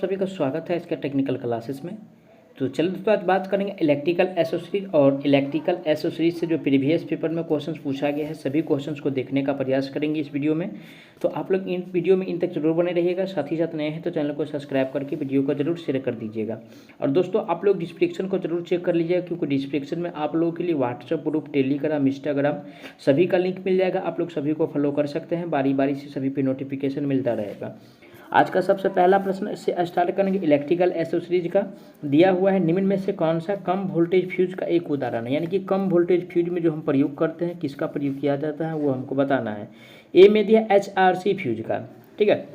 सभी का स्वागत है इसके टेक्निकल क्लासेस में। तो चलिए दोस्तों, आज बात करेंगे इलेक्ट्रिकल एसोसीरीज और इलेक्ट्रिकल एसोसीरीज से जो प्रीवियस पेपर में क्वेश्चंस पूछा गया है, सभी क्वेश्चंस को देखने का प्रयास करेंगे इस वीडियो में। तो आप लोग इन वीडियो में इन तक जरूर बने रहिएगा। साथ ही साथ नए हैं तो चैनल को सब्सक्राइब करके वीडियो को जरूर शेयर कर दीजिएगा। और दोस्तों, आप लोग डिस्क्रिप्शन को जरूर चेक कर लीजिएगा, क्योंकि डिस्क्रिप्शन में आप लोगों के लिए व्हाट्सएप ग्रुप, टेलीग्राम, इंस्टाग्राम सभी का लिंक मिल जाएगा। आप लोग सभी को फॉलो कर सकते हैं, बारी बारी से सभी पे नोटिफिकेशन मिलता रहेगा। आज का सबसे पहला प्रश्न इससे स्टार्ट करेंगे। इलेक्ट्रिकल एसोसीरीज का दिया हुआ है, निम्न में से कौन सा कम वोल्टेज फ्यूज का एक उदाहरण है। यानी कि कम वोल्टेज फ्यूज में जो हम प्रयोग करते हैं, किसका प्रयोग किया जाता है वो हमको बताना है। ए में दिया HRC फ्यूज का, ठीक है।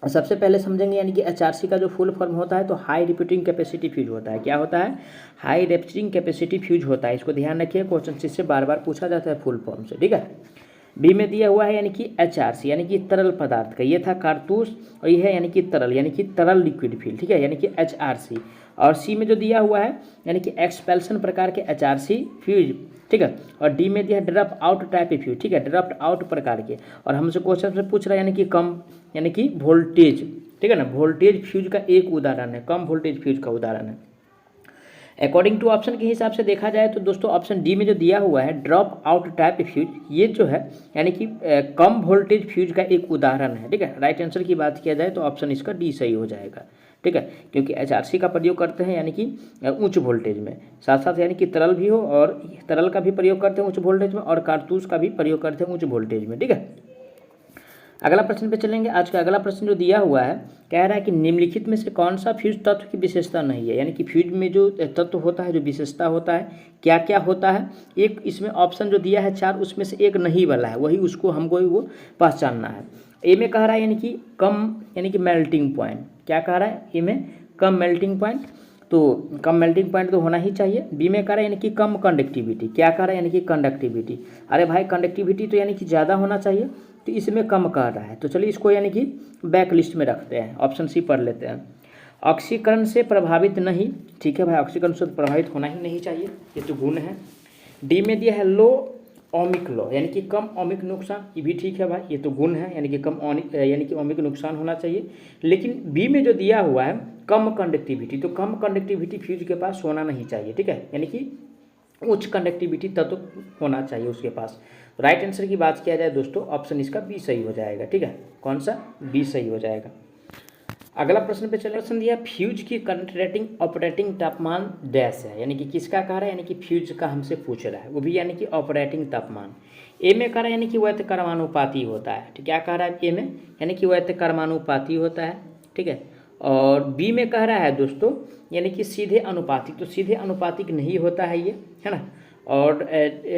सबसे पहले समझेंगे, यानी कि HRC का जो फुल फॉर्म होता है तो हाई रिपीटिंग कैपेसिटी फ्यूज होता है। क्या होता है? हाई रिपीटिंग कैपेसिटी फ्यूज होता है। इसको ध्यान रखिए, क्वेश्चन से बार बार पूछा जाता है फुल फॉर्म से, ठीक है। बी में दिया हुआ है यानी कि HRC, यानी कि तरल पदार्थ का, ये था कारतूस, और ये है यानी कि तरल, यानी कि तरल लिक्विड फ्यूल, ठीक है, यानी कि HRC। और सी में जो दिया हुआ है यानी कि एक्सपेल्सन प्रकार के HRC फ्यूज, ठीक है। और डी में दिया ड्रॉप आउट टाइप फ्यूज, ठीक है, ड्रॉप आउट प्रकार के। और हमसे क्वेश्चन से पूछ रहा है यानी कि कम, यानी कि वोल्टेज, ठीक है ना, वोल्टेज फ्यूज का एक उदाहरण है, कम वोल्टेज फ्यूज का उदाहरण है। अकॉर्डिंग टू ऑप्शन के हिसाब से देखा जाए तो दोस्तों ऑप्शन डी में जो दिया हुआ है ड्रॉप आउट टाइप फ्यूज, ये जो है यानी कि कम वोल्टेज फ्यूज का एक उदाहरण है, ठीक है। राइट आंसर की बात किया जाए तो ऑप्शन इसका डी सही हो जाएगा, ठीक है, क्योंकि HRC का प्रयोग करते हैं यानी कि उच्च वोल्टेज में, साथ साथ यानी कि तरल भी हो, और तरल का भी प्रयोग करते हैं उच्च वोल्टेज में, और कारतूस का भी प्रयोग करते हैं उच्च वोल्टेज में, ठीक है। अगला प्रश्न पे चलेंगे। आज का अगला प्रश्न जो दिया हुआ है, कह रहा है कि निम्नलिखित में से कौन सा फ्यूज तत्व की विशेषता नहीं है। यानी कि फ्यूज में जो तत्व होता है, जो विशेषता होता है, क्या क्या होता है। एक इसमें ऑप्शन जो दिया है 4, उसमें से एक नहीं वाला है, वही उसको हमको वो पहचानना है। ए में कह रहा है यानी कि कम, यानी कि मेल्टिंग पॉइंट। क्या कह रहा है? ए में कम मेल्टिंग पॉइंट, तो कम मेल्टिंग पॉइंट तो होना ही चाहिए। बी में कह रहा है यानी कि कम कंडक्टिविटी। क्या कह रहा है? यानी कि कंडक्टिविटी। अरे भाई, कंडक्टिविटी तो यानी कि ज़्यादा होना चाहिए, तो इसमें कम कह रहा है, तो चलिए इसको यानी कि बैक लिस्ट में रखते हैं। ऑप्शन सी पढ़ लेते हैं। ऑक्सीकरण से प्रभावित नहीं, ठीक है भाई, ऑक्सीकरण से प्रभावित होना ही नहीं चाहिए, ये तो गुण है। डी में दिया है लो ओमिक लो, यानी कि कम ओमिक नुकसान, ये भी ठीक है भाई, ये तो गुण है, यानी कि कम यानी कि ओमिक नुकसान होना चाहिए। लेकिन बी में जो दिया हुआ है कम कंडक्टिविटी, तो कम कंडक्टिविटी फ्यूज के पास होना नहीं चाहिए, ठीक है, यानी कि उच्च कंडक्टिविटी तत्व होना चाहिए उसके पास। राइट आंसर की बात किया जाए दोस्तों, ऑप्शन इसका बी सही हो जाएगा, ठीक है। कौन सा? बी सही हो जाएगा। अगला प्रश्न पे चले। प्रश्न दिया फ्यूज की करंट रेटिंग ऑपरेटिंग तापमान डैश है, यानी कि किसका कह रहा है? यानी कि फ्यूज का हमसे पूछ रहा है, वो भी यानी कि ऑपरेटिंग तापमान। ए में कह रहा है यानी कि वैध कर्मानुपाती होता है, ठीक, क्या कह रहा है ए में? यानी कि वैध कर्मानुपाती होता है, ठीक है। और बी में कह रहा है दोस्तों यानी कि सीधे अनुपातिक, तो सीधे अनुपातिक नहीं होता है ये, है ना। और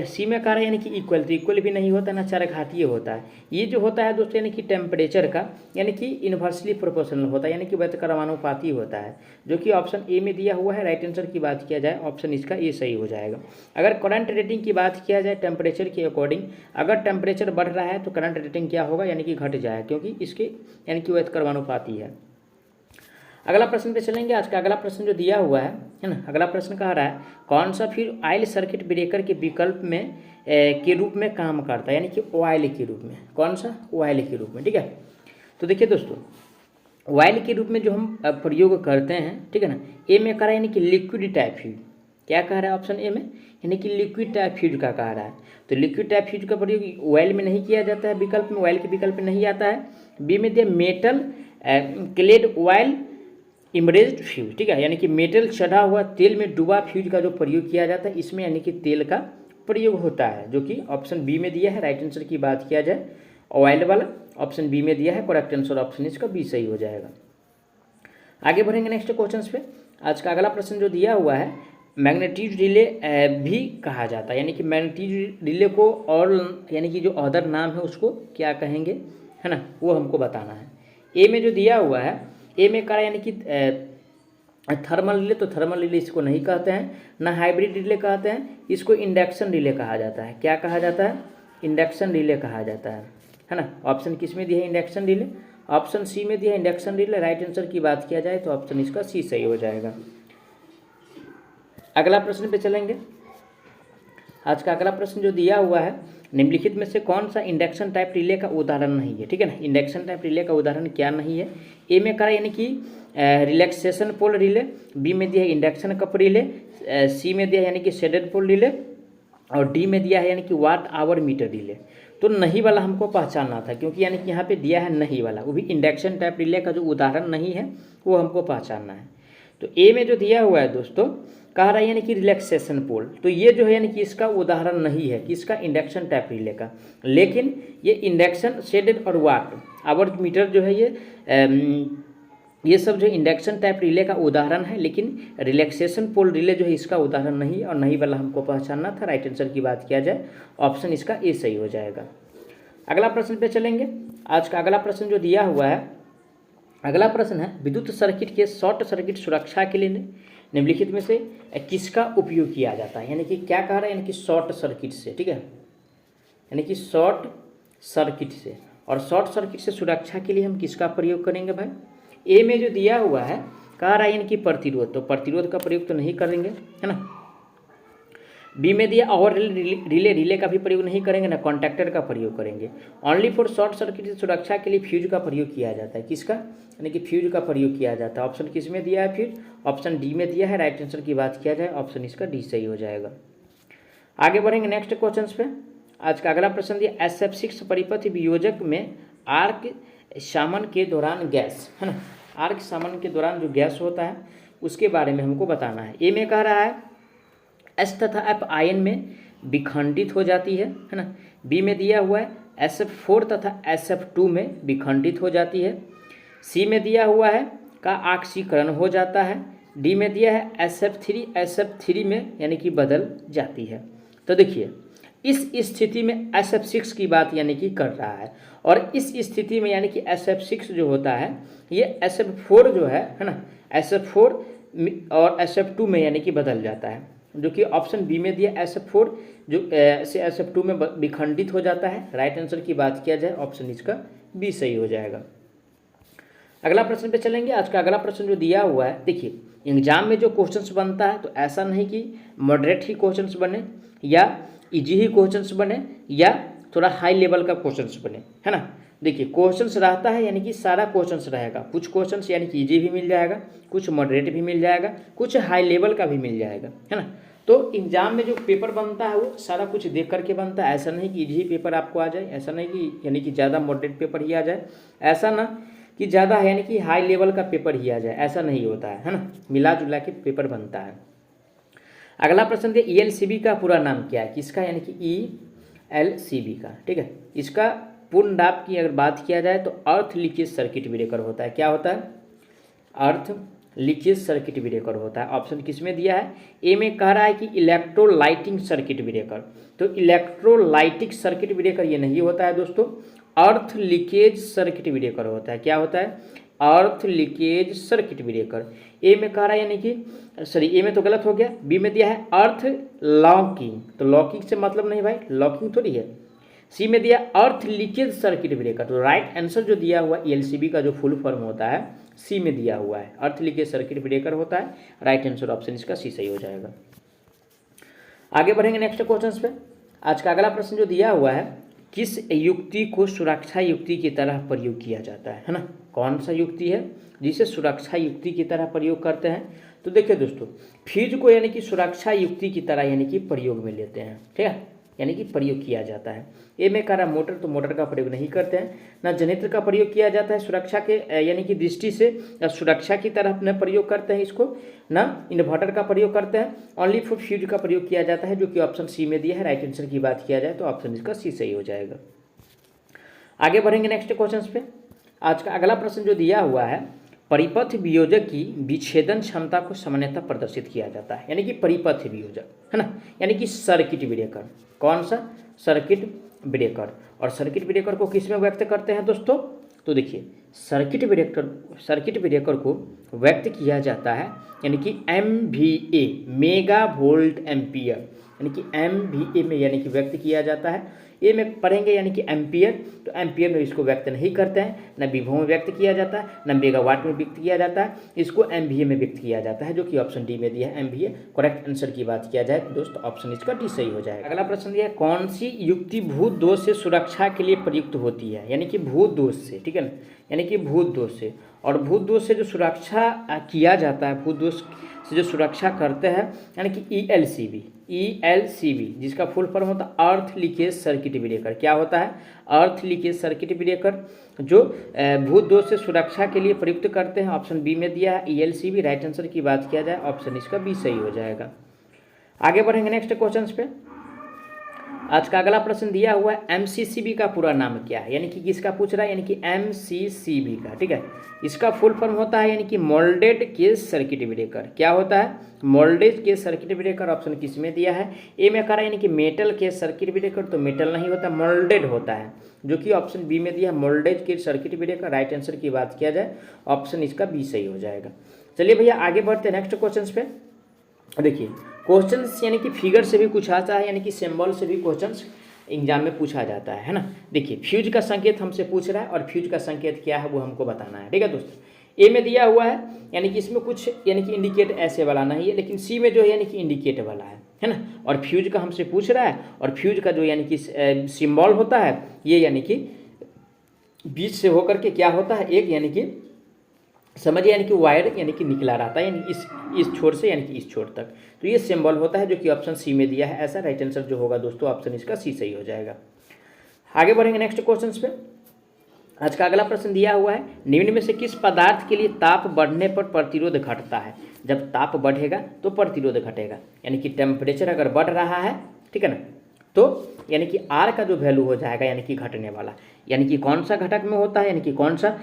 सी में कह रहा है यानी कि इक्वल, तो इक्वल भी नहीं होता ना, चरघातीय होता है। ये जो होता है दोस्तों यानी कि टेम्परेचर का, यानी कि इन्वर्सली प्रोपोर्शनल होता है, यानी कि वैध कर्मानुपाती होता है, जो कि ऑप्शन ए में दिया हुआ है। राइट आंसर की बात किया जाए, ऑप्शन इसका ए सही हो जाएगा। अगर करंट रेटिंग की बात किया जाए टेम्परेचर के अकॉर्डिंग, अगर टेम्परेचर बढ़ रहा है तो करंट रेटिंग क्या होगा? यानी कि घट जाएगा, क्योंकि इसके यानी कि वैध कर्मानुपाती है। अगला प्रश्न पे चलेंगे। आज का अगला प्रश्न जो दिया हुआ है ना, अगला प्रश्न कह रहा है कौन सा फिर ऑयल सर्किट ब्रेकर के विकल्प में के रूप में काम करता है, यानी कि ऑयल के रूप में। कौन सा? ऑयल के रूप में, ठीक है। तो देखिए दोस्तों, ऑयल के रूप में जो हम प्रयोग करते हैं, ठीक है ना, ए में कह रहा है यानी कि लिक्विड टाइप फ्यूज। क्या कह रहा है ऑप्शन ए में? यानी कि लिक्विड टाइप फ्यूज का कह रहा है। तो लिक्विड टाइप फ्यूज का प्रयोग ऑयल में नहीं किया जाता है, विकल्प में, ऑयल के विकल्प में नहीं आता है। बी में दिया मेटल क्लेड ऑयल इमरेज्ड फ्यूज, ठीक है, यानी कि मेटल चढ़ा हुआ तेल में डूबा फ्यूज का जो प्रयोग किया जाता है, इसमें यानी कि तेल का प्रयोग होता है, जो कि ऑप्शन बी में दिया है। राइट आंसर की बात किया जाए ऑयल वाला ऑप्शन बी में दिया है, करेक्ट आंसर ऑप्शन इसका बी सही हो जाएगा। आगे बढ़ेंगे नेक्स्ट क्वेश्चन पे। आज का अगला प्रश्न जो दिया हुआ है, मैग्नेटिक रिले भी कहा जाता है, यानी कि मैग्नेटिक रिले को और यानी कि जो अदर नाम है उसको क्या कहेंगे, है ना, वो हमको बताना है। ए में जो दिया हुआ है, ए में कह रहा है यानी कि थर्मल रिले, तो थर्मल रिले इसको नहीं कहते हैं, ना हाइब्रिड रिले कहते हैं, इसको इंडक्शन रिले कहा जाता है। क्या कहा जाता है? इंडक्शन रिले कहा जाता है ना। ऑप्शन किस में दिया है? इंडक्शन रिले, ऑप्शन सी में दिया है इंडक्शन रिले। राइट आंसर की बात किया जाए तो ऑप्शन इसका सी सही हो जाएगा। अगला प्रश्न पे चलेंगे। आज का अगला प्रश्न जो दिया हुआ है, निम्नलिखित में से कौन सा इंडक्शन टाइप रिले का उदाहरण नहीं है, ठीक है ना। इंडक्शन टाइप रिले का उदाहरण क्या नहीं है। ए में कहा यानी कि रिलैक्सेशन पोल रिले, बी में दिया है इंडक्शन कप रिले, सी में दिया है यानी कि शेडेड पोल रिले, और डी में दिया है यानी कि वाट आवर मीटर रिले। तो नहीं वाला हमको पहचानना था, क्योंकि यानी कि यहाँ पे दिया है नहीं वाला, वो भी इंडक्शन टाइप रिले का जो उदाहरण नहीं है वो हमको पहचानना है। तो ए में जो दिया हुआ है दोस्तों, कह रहा है यानी कि रिलैक्सेशन पोल, तो ये जो है यानी कि इसका उदाहरण नहीं है किसका, इंडक्शन टाइप रिले का। लेकिन ये इंडक्शन शेडेड और वाट आवर मीटर जो है ये सब जो इंडक्शन टाइप रिले का उदाहरण है, लेकिन रिलैक्सेशन पोल रिले जो है इसका उदाहरण नहीं है, और नहीं वाला हमको पहचानना था। राइट आंसर की बात किया जाए ऑप्शन इसका ए सही हो जाएगा। अगला प्रश्न पे चलेंगे। आज का अगला प्रश्न जो दिया हुआ है, अगला प्रश्न है विद्युत सर्किट के शॉर्ट सर्किट सुरक्षा के लिए निम्नलिखित में से किसका उपयोग किया जाता है। यानी कि क्या कह रहा है, यानी कि शॉर्ट सर्किट से, ठीक है, यानी कि शॉर्ट सर्किट से, और शॉर्ट सर्किट से सुरक्षा के लिए हम किसका प्रयोग करेंगे भाई। ए में जो दिया हुआ है कह रहा है यानी कि प्रतिरोध, तो प्रतिरोध का प्रयोग तो नहीं करेंगे, है ना। बी में दिया और रिले का भी प्रयोग नहीं करेंगे ना, कॉन्टैक्टर का प्रयोग करेंगे। ओनली फॉर शॉर्ट सर्किट से सुरक्षा के लिए फ्यूज का प्रयोग किया जाता है, किसका, यानी कि फ्यूज का प्रयोग किया जाता है। ऑप्शन किस में दिया है फ्यूज, ऑप्शन डी में दिया है। राइट आंसर की बात किया जाए ऑप्शन इसका डी सही हो जाएगा। आगे बढ़ेंगे नेक्स्ट क्वेश्चन पे। आज का अगला प्रश्न दिया SF6 परिपथ वियोजक में आर्क शामन के दौरान गैस, है ना, आर्क शामन के दौरान जो गैस होता है उसके बारे में हमको बताना है। ए में कह रहा है एस तथा एफ आयन में विखंडित हो जाती है ना। बी में दिया हुआ है SF4 तथा SF2 में विखंडित हो जाती है। सी में दिया हुआ है का ऑक्सीकरण हो जाता है। डी में दिया है SF3 में यानी कि बदल जाती है। तो देखिए इस स्थिति में SF6 की बात यानी कि कर रहा है, और इस स्थिति में यानी कि SF6 जो होता है ये SF4 जो है ना, SF4 और SF2 में यानी कि बदल जाता है, जो कि ऑप्शन बी में दिया SF4 जो से SF2 में विखंडित हो जाता है। राइट आंसर की बात किया जाए ऑप्शन इसका बी सही हो जाएगा। अगला प्रश्न पे चलेंगे। आज का अगला प्रश्न जो दिया हुआ है, देखिए एग्जाम में जो क्वेश्चंस बनता है तो ऐसा नहीं कि मॉडरेट ही क्वेश्चंस बने या इजी ही क्वेश्चंस बने या थोड़ा हाई लेवल का क्वेश्चंस बने, है ना। देखिए क्वेश्चंस रहता है यानी कि सारा क्वेश्चंस रहेगा, कुछ क्वेश्चंस यानी कि इजी भी मिल जाएगा, कुछ मॉडरेट भी मिल जाएगा, कुछ हाई लेवल का भी मिल जाएगा, है ना। तो एग्जाम में जो पेपर बनता है वो सारा कुछ देख करके बनता है। ऐसा नहीं कि इजी पेपर आपको आ जाए, ऐसा नहीं कि यानी कि ज़्यादा मॉडरेट पेपर ही आ जाए, ऐसा ना कि ज़्यादा है यानी कि हाई लेवल का पेपर ही आ जाए, ऐसा नहीं होता है ना। मिला जुला के पेपर बनता है। अगला प्रश्न है ELCB का पूरा नाम क्या है, किसका, यानी कि ELCB का, ठीक है। इसका पूर्ण नाम की अगर बात किया जाए तो अर्थ लीकेज सर्किट ब्रेकर होता है। क्या होता है, अर्थ लीकेज सर्किट ब्रेकर होता है। ऑप्शन किस में दिया है, ए में कह रहा है कि इलेक्ट्रोलाइटिंग सर्किट ब्रेकर, तो इलेक्ट्रोलाइटिक सर्किट ब्रेकर ये नहीं होता है दोस्तों, अर्थ लीकेज सर्किट ब्रेकर होता है। क्या होता है, अर्थ लीकेज सर्किट ब्रेकर। ए में कह रहा है यानी कि सॉरी ए में तो गलत हो गया, बी में दिया है अर्थ लॉकिंग, तो लॉकिंग से मतलब नहीं भाई, लॉकिंग थोड़ी है। सी में दिया अर्थ लीकेज सर्किट ब्रेकर, तो राइट आंसर जो दिया हुआ ELCB का जो फुल फॉर्म होता है सी में दिया हुआ है, अर्थ लीकेज सर्किट ब्रेकर होता है। राइट आंसर ऑप्शन इसका सी सही हो जाएगा। आगे बढ़ेंगे नेक्स्ट क्वेश्चन पे। आज का अगला प्रश्न जो दिया हुआ है, किस युक्ति को सुरक्षा युक्ति की तरह प्रयोग किया जाता है ना। कौन सा युक्ति है जिसे सुरक्षा युक्ति की तरह प्रयोग करते हैं। तो देखिए दोस्तों फ्यूज को यानी कि सुरक्षा युक्ति की तरह यानी कि प्रयोग में लेते हैं, ठीक है, यानी कि प्रयोग किया जाता है। ए में कह रहा मोटर, तो मोटर का प्रयोग नहीं करते हैं ना। जनरेटर का प्रयोग किया जाता है सुरक्षा के यानी कि दृष्टि से, या सुरक्षा की तरह न प्रयोग करते हैं इसको ना। इन्वर्टर का प्रयोग करते हैं। ओनली फॉर फ्यूज का प्रयोग किया जाता है, जो कि ऑप्शन सी में दिया है। राइट आंसर की बात किया जाए तो ऑप्शन इसका सी सही हो जाएगा। आगे बढ़ेंगे नेक्स्ट क्वेश्चन पे। आज का अगला प्रश्न जो दिया हुआ है, परिपथ वियोजक की विच्छेदन क्षमता को सामान्यतः प्रदर्शित किया जाता है, यानी कि परिपथ वियोजक, है ना, यानी कि सर्किट ब्रेकर। कौन सा, सर्किट ब्रेकर। और सर्किट ब्रेकर को किस में व्यक्त करते हैं दोस्तों, तो देखिए सर्किट ब्रेकर को व्यक्त किया जाता है यानी कि MVA, मेगा वोल्ट एम्पियर, यानी कि MVA में यानी कि व्यक्त किया जाता है। ए में पढ़ेंगे यानी कि एम्पियर, तो एम्पियर में इसको व्यक्त नहीं करते हैं, न विभव में व्यक्त किया जाता है, न मेगावाट में व्यक्त किया जाता है, इसको एमवीए में व्यक्त किया जाता है, जो कि ऑप्शन डी में दिया है एमवीए। करेक्ट आंसर की बात किया जाए तो दोस्तों ऑप्शन इसका डी सही हो जाएगा। अगला प्रश्न दिया है कौन सी युक्ति भूत दोष से सुरक्षा के लिए प्रयुक्त होती है, यानी कि भूत दोष से, ठीक है ना, यानी कि भूत दोष से। और भूत दोष से जो सुरक्षा किया जाता है, भूत दोष से जो सुरक्षा करते हैं, यानी कि ELCB जिसका फुल फॉर्म होता है अर्थ लीकेज सर्किट ब्रेकर। क्या होता है? अर्थ लीकेज सर्किट ब्रेकर, जो भूत दोष से सुरक्षा के लिए प्रयुक्त करते हैं। ऑप्शन बी में दिया है ELCB। राइट आंसर की बात किया जाए ऑप्शन इसका बी सही हो जाएगा। आगे बढ़ेंगे नेक्स्ट क्वेश्चन पे। आज का अगला प्रश्न दिया हुआ है MCCB का पूरा नाम क्या है, यानी कि किसका पूछ रहा है, यानी कि MCCB का, ठीक है। इसका फुल फॉर्म होता है यानी कि मोल्डेड केज सर्किट ब्रेकर। क्या होता है? Moulded case circuit breaker. Option किस में दिया है? ए में करा यानी कि मेटल केज सर्किट ब्रेकर, तो मेटल नहीं होता, मोल्डेड होता है, जो कि ऑप्शन बी में दिया है moulded case circuit breaker. Right answer की बात किया जाए ऑप्शन इसका बी सही हो जाएगा। चलिए भैया आगे बढ़ते हैं नेक्स्ट क्वेश्चन पे। देखिए क्वेश्चंस यानी कि फिगर से भी कुछ आता है, यानी कि सिंबल से भी क्वेश्चंस एग्जाम में पूछा जाता है ना। देखिए फ्यूज का संकेत हमसे पूछ रहा है और फ्यूज का संकेत क्या है वो हमको बताना है, ठीक है दोस्तों। ए में दिया हुआ है यानी कि इसमें कुछ यानी कि इंडिकेट ऐसे वाला नहीं है, लेकिन सी में जो है यानी कि इंडिकेट वाला है ना। और फ्यूज का हमसे पूछ रहा है, और फ्यूज का जो यानी कि सिंबल होता है ये यानी कि बीच से होकर के क्या होता है, एक यानी कि समझिए यानी कि वायर यानी कि निकला रहता है, यानी इस छोर से यानी कि इस छोर तक, तो ये सिंबल होता है, जो कि ऑप्शन सी में दिया है ऐसा। राइट आंसर जो होगा दोस्तों ऑप्शन इसका सी सही हो जाएगा। आगे बढ़ेंगे नेक्स्ट क्वेश्चन पे। आज का अगला प्रश्न दिया हुआ है निम्न में से किस पदार्थ के लिए ताप बढ़ने पर प्रतिरोध घटता है? जब ताप बढ़ेगा तो प्रतिरोध घटेगा, यानी कि टेम्परेचर अगर बढ़ रहा है, ठीक है ना, तो यानी कि आर का जो वैल्यू हो जाएगा यानी कि घटने वाला, यानी कि कौन सा घटक में होता है, यानी कि कौन सा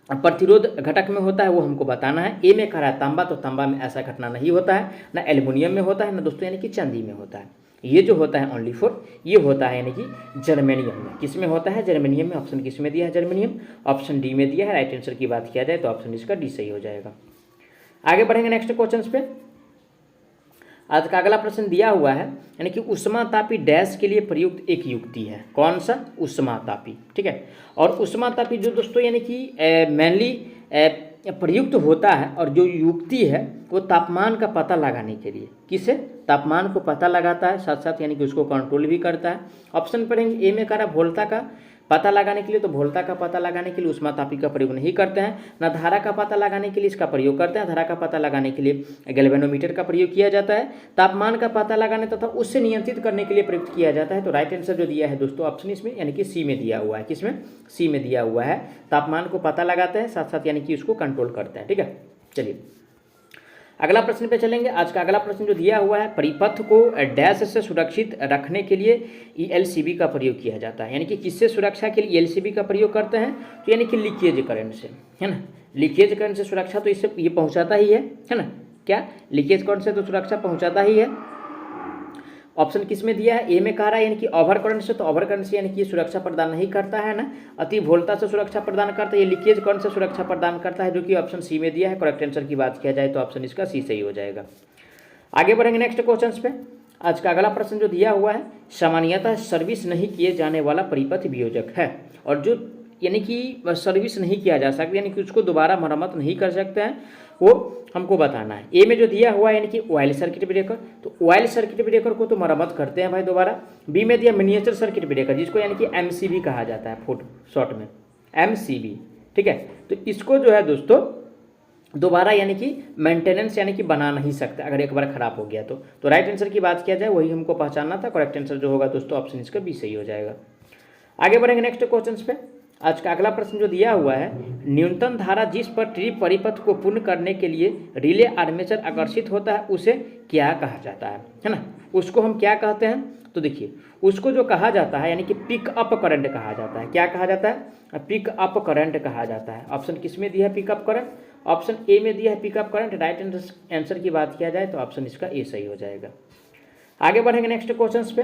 प्रतिरोध घटक में होता है वो हमको बताना है। ए में कह रहा है तांबा, तो तांबा में ऐसा घटना नहीं होता है, ना एल्युमिनियम में होता है, ना दोस्तों यानी कि चांदी में होता है। ये जो होता है ओनली फॉर ये होता है यानी कि जर्मेनियम में। किस में होता है? जर्मेनियम में। ऑप्शन किस में दिया है? जर्मेनियम। ऑप्शन डी में दिया है। राइट आंसर की बात किया जाए तो ऑप्शन इसका डी सही हो जाएगा। आगे बढ़ेंगे नेक्स्ट क्वेश्चन पे। आज का अगला प्रश्न दिया हुआ है यानी कि उष्मातापी डैश के लिए प्रयुक्त एक युक्ति है। कौन सा? उष्मातापी, ठीक है। और उष्मातापी जो दोस्तों यानी कि मेनली प्रयुक्त होता है, और जो युक्ति है वो तापमान का पता लगाने के लिए, किसे? तापमान को पता लगाता है, साथ साथ यानी कि उसको कंट्रोल भी करता है। ऑप्शन पढ़ेंगे ए में करा वोल्टा का पता लगाने के लिए, तो वोल्टा का पता लगाने के लिए उष्मातापी का प्रयोग नहीं करते हैं। ना धारा का पता लगाने के लिए इसका प्रयोग करते हैं, धारा का पता लगाने के लिए गैल्वेनोमीटर का प्रयोग किया जाता है। तापमान का पता लगाने तथा उससे नियंत्रित करने के लिए प्रयुक्त किया जाता है। तो राइट आंसर जो दिया है दोस्तों ऑप्शन इसमें यानी कि सी में दिया हुआ है। किसमें? सी में दिया हुआ है। तापमान को पता लगाते हैं, साथ साथ यानी कि उसको कंट्रोल करते हैं, ठीक है। चलिए अगला प्रश्न पे चलेंगे। आज का अगला प्रश्न जो दिया हुआ है परिपथ को डैश से सुरक्षित रखने के लिए ELCB का प्रयोग किया जाता है, यानी कि किससे सुरक्षा के लिए ELCB का प्रयोग करते हैं? तो यानी कि लीकेज करंट से, है ना। लीकेज करंट से सुरक्षा तो इससे ये पहुंचाता ही है ना। क्या? लीकेज करंट से तो सुरक्षा पहुंचाता ही है। ऑप्शन किस में दिया है? ए में कह रहा है यानी कि ओवर करंट से, तो ओवर करंट से यानी कि ये सुरक्षा प्रदान नहीं करता है ना। अति वोल्टा से सुरक्षा प्रदान करता है, ये लीकेज करंट से सुरक्षा प्रदान करता है, जो कि ऑप्शन सी में दिया है। करेक्ट आंसर की बात किया जाए तो ऑप्शन इसका सी सही हो जाएगा। आगे बढ़ेंगे नेक्स्ट क्वेश्चन पे। आज का अगला प्रश्न जो दिया हुआ है सामान्यतः सर्विस नहीं किए जाने वाला परिपथ वियोजक है, और जो यानी कि सर्विस नहीं किया जा सकता, यानी कि उसको दोबारा मरम्मत नहीं कर सकते हैं, वो हमको बताना है। ए में जो दिया हुआ है यानी कि ऑयल सर्किट ब्रेकर, तो ऑयल सर्किट ब्रेकर को तो मरम्मत करते हैं भाई दोबारा। बी में दिया मिनिएचर सर्किट ब्रेकर, जिसको यानी कि MCB कहा जाता है, फुट शॉर्ट में MCB, ठीक है। तो इसको जो है दोस्तों दोबारा यानी कि मेंटेनेंस यानी कि बना नहीं सकते अगर एक बार खराब हो गया तो राइट आंसर की बात किया जाए वही हमको पहचानना था। करेक्ट आंसर जो होगा दोस्तों ऑप्शन इसका बी सही हो जाएगा। आगे बढ़ेंगे नेक्स्ट क्वेश्चन पे। आज का अगला प्रश्न जो दिया हुआ है न्यूनतम धारा जिस पर ट्रिप परिपथ को पूर्ण करने के लिए रिले आर्मेचर आकर्षित होता है उसे क्या कहा जाता है ना। उसको हम क्या कहते हैं? तो देखिए उसको जो कहा जाता है यानी कि पिक अप करंट कहा जाता है। क्या कहा जाता है? पिक अप करंट कहा जाता है। ऑप्शन किस में दिया है? Pickup current. ऑप्शन ए में दिया है पिकअप करंट। राइट आंसर की बात किया जाए तो ऑप्शन इसका ए सही हो जाएगा। आगे बढ़ेंगे नेक्स्ट क्वेश्चन पे।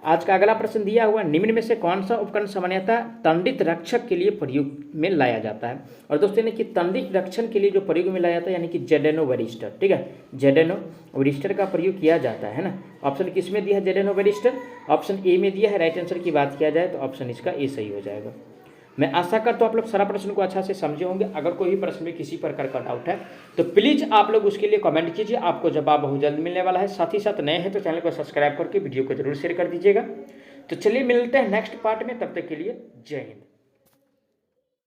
आज का अगला प्रश्न दिया हुआ, निम्न में से कौन सा उपकरण सामान्यतः तंडित रक्षक के लिए प्रयोग में लाया जाता है। और दोस्तों यानी कि तंडित रक्षण के लिए जो प्रयोग में लाया जाता है यानी कि जेडेनो वेरिस्टर, ठीक है, जेडेनो वेरिस्टर का प्रयोग किया जाता है ना। ऑप्शन किस में दिया है जेडेनो वेरिस्टर, ऑप्शन ए में दिया है। राइट आंसर की बात किया जाए तो ऑप्शन इसका ए सही हो जाएगा। मैं आशा करता हूँ आप लोग सारा प्रश्न को अच्छा से समझे होंगे। अगर कोई भी प्रश्न में किसी प्रकार का डाउट है तो प्लीज़ आप लोग उसके लिए कमेंट कीजिए, आपको जवाब बहुत जल्द मिलने वाला है। साथ ही साथ नए हैं तो चैनल को सब्सक्राइब करके वीडियो को जरूर शेयर कर दीजिएगा। तो चलिए मिलते हैं नेक्स्ट पार्ट में, तब तक के लिए जय हिंद।